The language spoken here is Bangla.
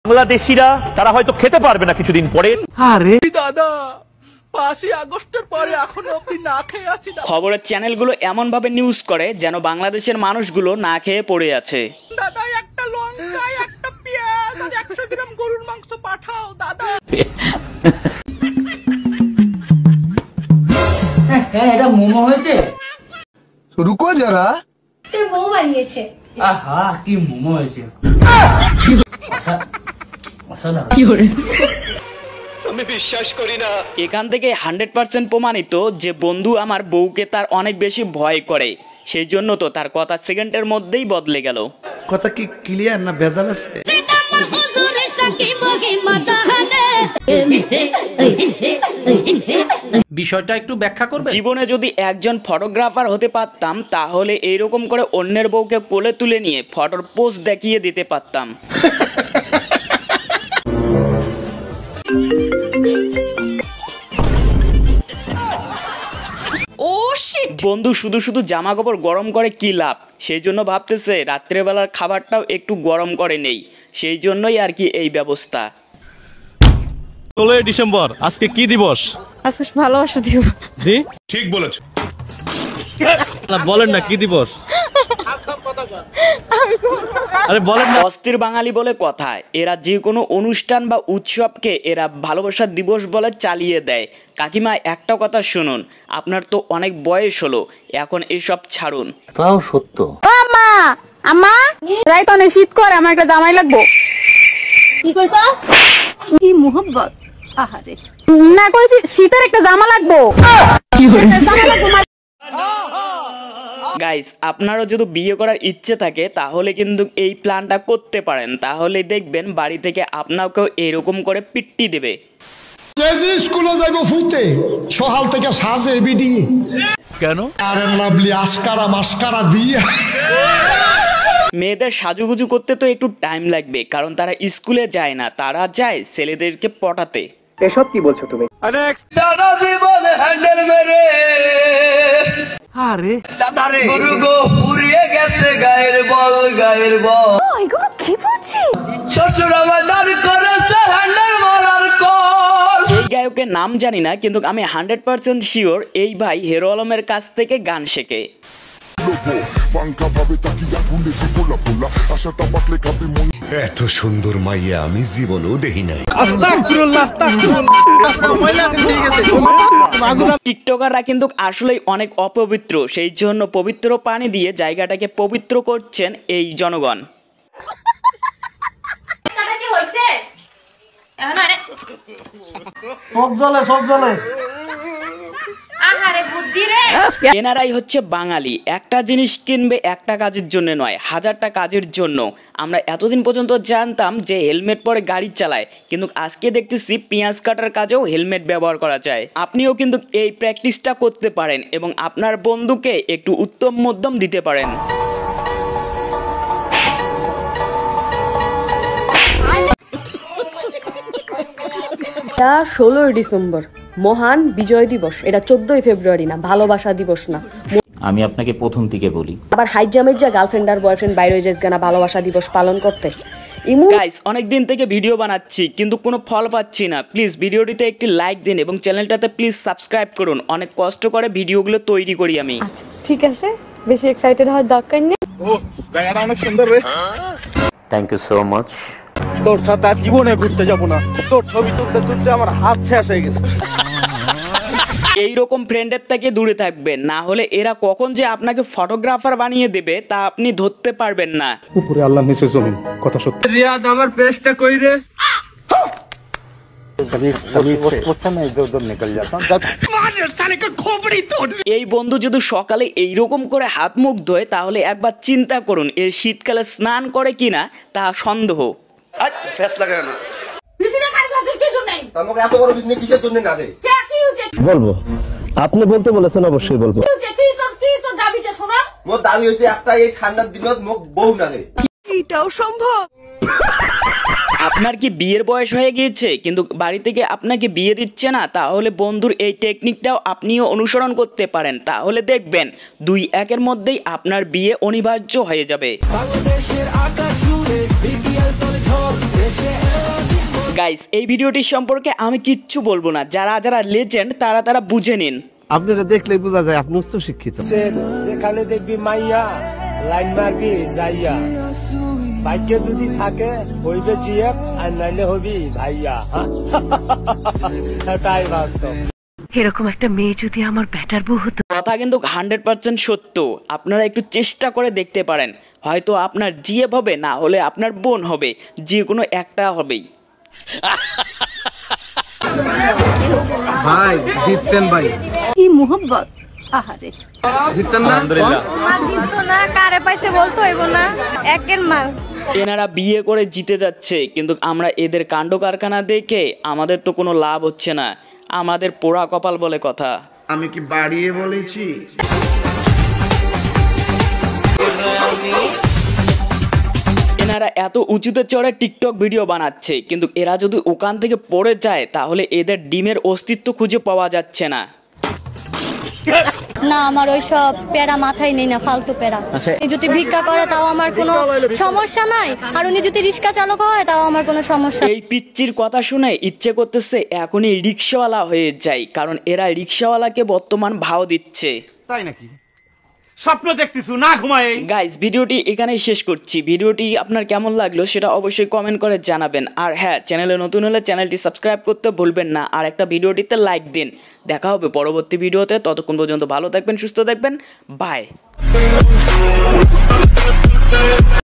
বাংলাদেশিরা তারা হয়তো খেতে পারবে না কিছুদিন পরে। আরে দাদা 5ই আগস্টের পরে এখনো অবধি না খেয়ে আছি। খবরের চ্যানেলগুলো এমন ভাবে নিউজ করে যেন বাংলাদেশের মানুষগুলো না খেয়ে পড়ে আছে। দাদা একটা লঙ্কা, একটা পেঁয়াজ আর 100 গ্রাম গরুর মাংস পাঠাও দাদা। হ্যাঁ এটা মোমো হয়েছে। রুকো যারা, তোর বউ বানিয়েছে। আহা কি মোমো হয়েছে। আমি বিশ্বাস করি না। এখান থেকে 100% প্রমাণিত যে বন্ধু আমার বউকে তার অনেক বেশি ভয় করে, সেই জন্য তো তার কথা সেকেন্ডের মধ্যেই বদলে গেল। কথা কি ক্লিয়ার না ভেজাল আছে? বিষয়টা একটু ব্যাখ্যা করবে? জীবনে যদি একজন ফটোগ্রাফার হতে পারতাম তাহলে এইরকম করে অন্যের বউকে কোলে তুলে নিয়ে ফটোর পোজ দেখিয়ে দিতে পারতাম। বন্ধু শুধু শুধু জামা কাপড় গরম করে কি লাভ, সেই জন্য ভাবতেছে রাত্রেবেলার খাবারটাও একটু গরম করে নেই, সেই জন্যই আর কি এই ব্যবস্থা। 16 ডিসেম্বর আজকে কি দিবস? আজকে ভালোবাসা দিবস। জি ঠিক বলেছো। না বলেন না কি দিবস? আরে বলেন না। অস্থির বাঙালি বলে কথা, এরা যে কোনো অনুষ্ঠান বা উৎসবকে এরা ভালোবাসার দিবস বলে চালিয়ে দেয়। কাকিমা একটা কথা শুনুন, আপনার তো অনেক বয়স হলো, এখন এসব ছাড়ুন। তাও সত্য। মা আমা রাইত অনেক শীত করে, আমার একটা জামাই লাগবো। কি কইছস? কি মোহব্বত। আহারে না কইছি শীতের একটা জামা লাগবো। জামা লাগবো। গাইস আপনারও যদি বিয়ে করার ইচ্ছে থাকে তাহলে কিন্তু এই প্ল্যানটা করতে পারেন, তাহলে দেখবেন বাড়ি থেকে আপনাকেও এরকম করে পিট্টি দেবে। স্কুলে যাইব ফুতে সকাল থেকে সাজে বিডি কেন? আরে লাভলি আস্কারা মাস্কারা দিয়া। মেয়েদের সাজুগুজু করতে তো একটু টাইম লাগবে, কারণ তারা স্কুলে যায় না, তারা যায় ছেলেদেরকে পটাতে। এসব কি বলছো তুমি? সারা জীবন হ্যান্ডেল মেরে আরে দাদারে গুরু গো পুড়িয়ে গেছে গায়ের বল, গায়ের বল। এগুলো কি বলছিস? শ্বশুর আমার দাঁড় করেছে হ্যান্ডেল মারার কল। এই গায়কের নাম জানি না, কিন্তু আমি 100% শিওর এই ভাই হিরো আলমের কাছ থেকে গান শেখে। এত সুন্দর মাইয়া আমি জীবনেও দেখি নাই। টিকটকাররা কিন্তু আসলেই অনেক অপবিত্র, সেই জন্য পবিত্র পানি দিয়ে জায়গাটাকে পবিত্র করছেন এই জনগণ। কি হইছে? সব জলে আহারে বুদ্ধি রে। এনারাই হচ্ছে বাঙালি, একটা জিনিস কিনবে একটা কাজের জন্য নয়, হাজারটা কাজের জন্য। আমরা এতদিন পর্যন্ত জানতাম যে হেলমেট পরে গাড়ি চালায়, কিন্তু আজকে দেখতেছি পেঁয়াজ কাটার কাজেও হেলমেট ব্যবহার করা যায়। আপনিও কিন্তু এই প্র্যাকটিসটা করতে পারেন এবং আপনার বন্ধুকে একটু উত্তম মধ্যম দিতে পারেন। 16 ডিসেম্বর মহান বিজয় দিবস, এটা 14 ফেব্রুয়ারি না, ভালোবাসা দিবস না। আমি আপনাকে প্রথম থেকে বলি, আবার হাইজামের যা গার্লফ্রেন্ড আর বয়ফ্রেন্ড বাইরে হয়ে যায় না ভালোবাসা দিবস পালন করতে। গাইস অনেকদিন থেকে ভিডিও বানাচ্ছি কিন্তু কোনো ফল পাচ্ছি না, প্লিজ ভিডিওটিতে একটি লাইক দিন এবং চ্যানেলটাতে প্লিজ সাবস্ক্রাইব করুন। অনেক কষ্ট করে ভিডিওগুলো তৈরি করি আমি। আচ্ছা ঠিক আছে, বেশি এক্সাইটেড হওয়ার দরকার নেই। ও জায়গাটা অনেক সুন্দর রে। Thank you so much. তোর সাথে আর জীবনে ঘুরতে যাবো না, তোর ছবি তুলতে তুলতে আমার হাত শেষ হয়ে গেছে। এইরকম ফ্রেন্ডের থেকে দূরে থাকবেন, না হলে এরা কখন যে আপনাকে ফটোগ্রাফার বানিয়ে দেবে তা আপনি ধরতে পারবেন না। উপরে আল্লাহ নিচে জমিন, কথা সত্যি। রিয়াদ আমার পেস্টটা কই রে? এই বন্ধু যদি সকালে এইরকম করে হাত মুখ ধোয় তাহলে একবার চিন্তা করুন এই শীতকালে স্নান করে কিনা তা সন্দেহ। বলবো, আপনি বলতে বলেছেন, অবশ্যই বলবো। মোর দাবি হইছে একটা, এই ঠান্ডার দিনত মোক বউ না রে। এটাও সম্ভব? আপনার কি বিয়ের বয়স হয়ে গিয়েছে কিন্তু বাড়ি থেকে আপনাকে বিয়ে দিচ্ছে না? তাহলে বন্ধুর এই টেকনিকটাও আপনিও অনুসরণ করতে পারেন, তাহলে দেখবেন 2-1 মধ্যেই আপনার বিয়ে অনিবার্য হয়ে যাবে। গাইস এই ভিডিওটি সম্পর্কে আমি কিচ্ছু বলবো না, যারা যারা লেজেন্ড তারা বুঝে নিন। আপনারা দেখলেই বোঝা যায় আপনি উচ্চ শিক্ষিত। যেখানে দেখবি মাইয়া লাইন মারবি যাইয়া, ভাগ্যে যদি থাকে হইবে জিএফ আর নাইলে হবি ভাইয়া। তাই বাস্তব। এরকম একটা মেয়ে যদি আমার ব্যাটার বউ হতো। কথা কিন্তু 100% সত্য। আপনারা একটু চেষ্টা করে দেখতে পারেন, হয়তো আপনার জিএফ হবে, না হলে আপনার বোন হবে, যে কোনো একটা হবেই। ভাই জিতছেন ভাই। কি মোহব্বত, আহারে। জিতছেন না? আলহামদুলিল্লাহ। মা জিততো না, কারে পাইছে বলতো হইব না, একের মাল। এনারা বিয়ে করে জিতে যাচ্ছে, কিন্তু আমরা এদের কাণ্ড কারখানা দেখে আমাদের তো কোনো লাভ হচ্ছে না, আমাদের পোড়া কপাল বলে কথা। আমি কি বাড়িয়ে বলেছি? এনারা এত উঁচুতে চড়ে টিকটক ভিডিও বানাচ্ছে, কিন্তু এরা যদি ওখান থেকে পড়ে যায় তাহলে এদের ডিমের অস্তিত্ব খুঁজে পাওয়া যাচ্ছে না। না, আমার ওইসব প্যারা মাথায় নেই না, ফালতু প্যারা। উনি যদি ভিক্ষা করে তাও আমার কোনো সমস্যা নাই, আর উনি যদি রিক্সা চালক হয় তাও আমার কোনো সমস্যা। এই পিচ্চির কথা শুনে ইচ্ছে করতেছে এখনই রিক্সাওয়ালা হয়ে যায়, কারণ এরা রিক্সাওয়ালাকে বর্তমান ভাও দিচ্ছে। তাই নাকি? স্বপ্ন দেখতেছু না ঘুমায়? গাইস ভিডিওটি এখানেই শেষ করছি। ভিডিওটি আপনার কেমন লাগলো সেটা অবশ্যই কমেন্ট করে জানাবেন, আর হ্যাঁ, চ্যানেলে নতুন হলে চ্যানেলটি সাবস্ক্রাইব করতে ভুলবেন না, আর একটা ভিডিওটিতে লাইক দিন। দেখা হবে পরবর্তী ভিডিওতে, ততক্ষণ পর্যন্ত ভালো থাকবেন, সুস্থ থাকবেন, বাই।